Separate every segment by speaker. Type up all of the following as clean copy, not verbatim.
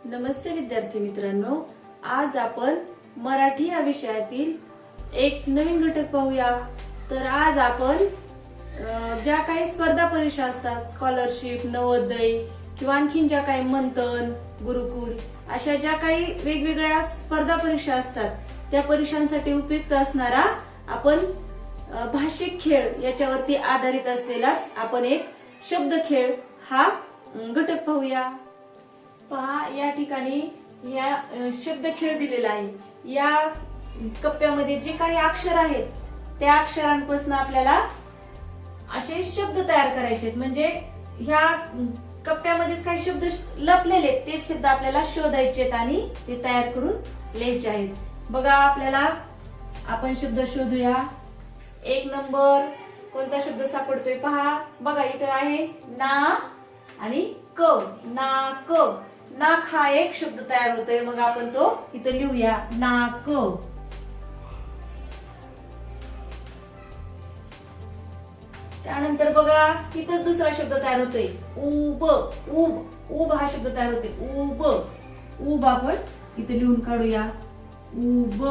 Speaker 1: नमस्ते विद्यार्थी मित्रांनो, आज आपण मराठी या विषयातील एक नवीन घटक पाहूया। तर आज आपण ज्या काही स्पर्धा परीक्षा असतात, स्कॉलरशिप, नवोदय किंवा आणखीन ज्या काही मंथन, गुरुकुल अशा ज्या काही वेगवेगळ्या स्पर्धा परीक्षा असतात त्या परीक्षांसाठी उपयुक्त असणारा आपण भाषिक खेळ याच्यावरती आधारित असलेलाच आपण एक शब्द खेळ हा घटक पाहूया। पहा, या ठिकाणी या शब्द खेळ दिलेला आहे। या कप्प्यामध्ये जे काही अक्षर आहेत त्या अक्षरांपासून आपल्याला असे शब्द तयार करायचे आहेत। म्हणजे ह्या कप्प्यामध्ये काही शब्द लपलेले आहेत, ते शब्द आपल्याला शोधायचे आहेत आणि ते तयार करून लिहायचे आहेत। बघा, आपल्याला आपण शब्द शोधूया। एक नंबर कोणता शब्द सापडतोय पहा। बघा, इथे आहे ना आणि क, नाक। नाक हा एक शब्द तयार होतोय, मग आपण तो इथं लिहूया, नाक। त्यानंतर बघा, इथंच दुसरा शब्द तयार होतोय, उब। उब हा शब्द तयार होतोय, उब। उब आपण इथे लिहून काढूया, उब।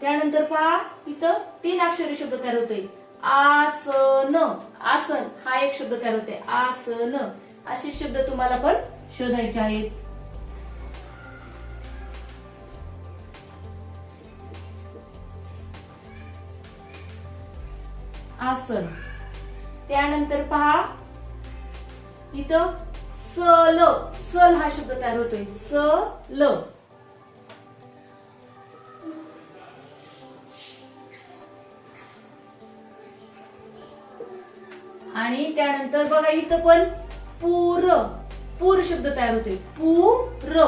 Speaker 1: त्यानंतर पहा, इथं 3 अक्षरी शब्द तयार होतोय, आसन। आसन हा एक शब्द तयार होतोय, आसन। असे शब्द तुम्हाला पण शोधायचे आहेत। आसन। त्यानंतर पहा, इथं सल। सल हा शब्द तयार होतोय, सल। आणि त्यानंतर बघा, इथं पण पूर। पूर शब्द तयार होतोय, पूर।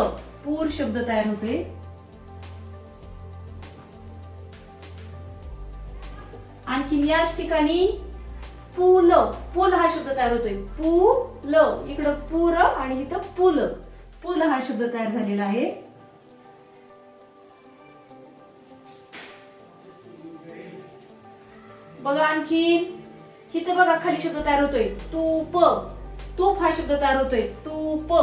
Speaker 1: पूर शब्द तयार होतोय। आणखीन याच ठिकाणी पुल। पुल हा शब्द तयार होतोय, पुल। इकडं पूर आणि इथं पुल। पुल हा शब्द तयार झालेला आहे। बघा, आणखीन इथं बघा, खाली शब्द तयार होतोय, तूप। तूप हा शब्द तयार होतोय, तूप।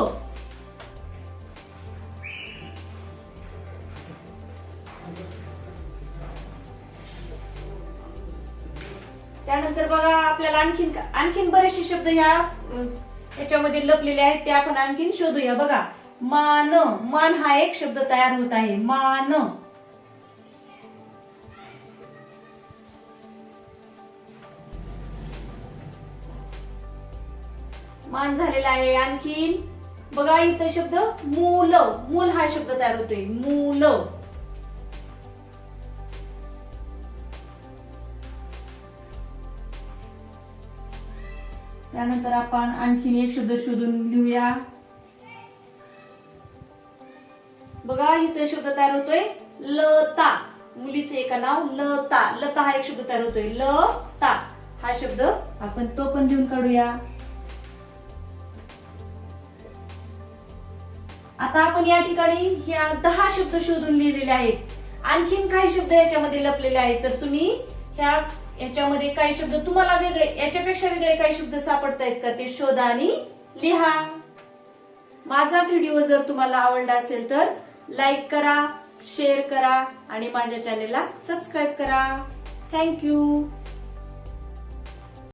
Speaker 1: त्यानंतर बघा, आपल्याला आणखीन बरेचसे शब्द याच्यामध्ये लपलेले आहेत, ते आपण आणखीन शोधूया। बघा, मान। मान हा एक शब्द तयार होत आहे, मान। मान झालेला आहे। आणखीन बघा, इथं शब्द मूल। मूल हा शब्द तयार होतोय, मूल। त्यानंतर आपण आणखीन एक शब्द शोधून लिहूया। बघा, इथं शब्द तयार होतोय, लता। मुलीचे एक नाव लता। लता हा एक शब्द तयार होतोय, लता हा शब्द आपण तो पण लिहून काढूया। आता आपण या ठिकाणी ह्या 10 शब्द शोधून लिहिलेले आहेत। आणखीन काही शब्द याच्यामध्ये लपलेले आहेत, तर तुम्ही याच्यामध्ये काही शब्द तुम्हाला वेगळे, याच्यापेक्षा वेगळे काही शब्द सापडतायत का ते शोधा आणि लिहा। माझा व्हिडिओ जर तुम्हाला आवडला असेल तर लाईक करा, शेअर करा आणि माझ्या चॅनेलला सबस्क्राईब करा। थँक्यू।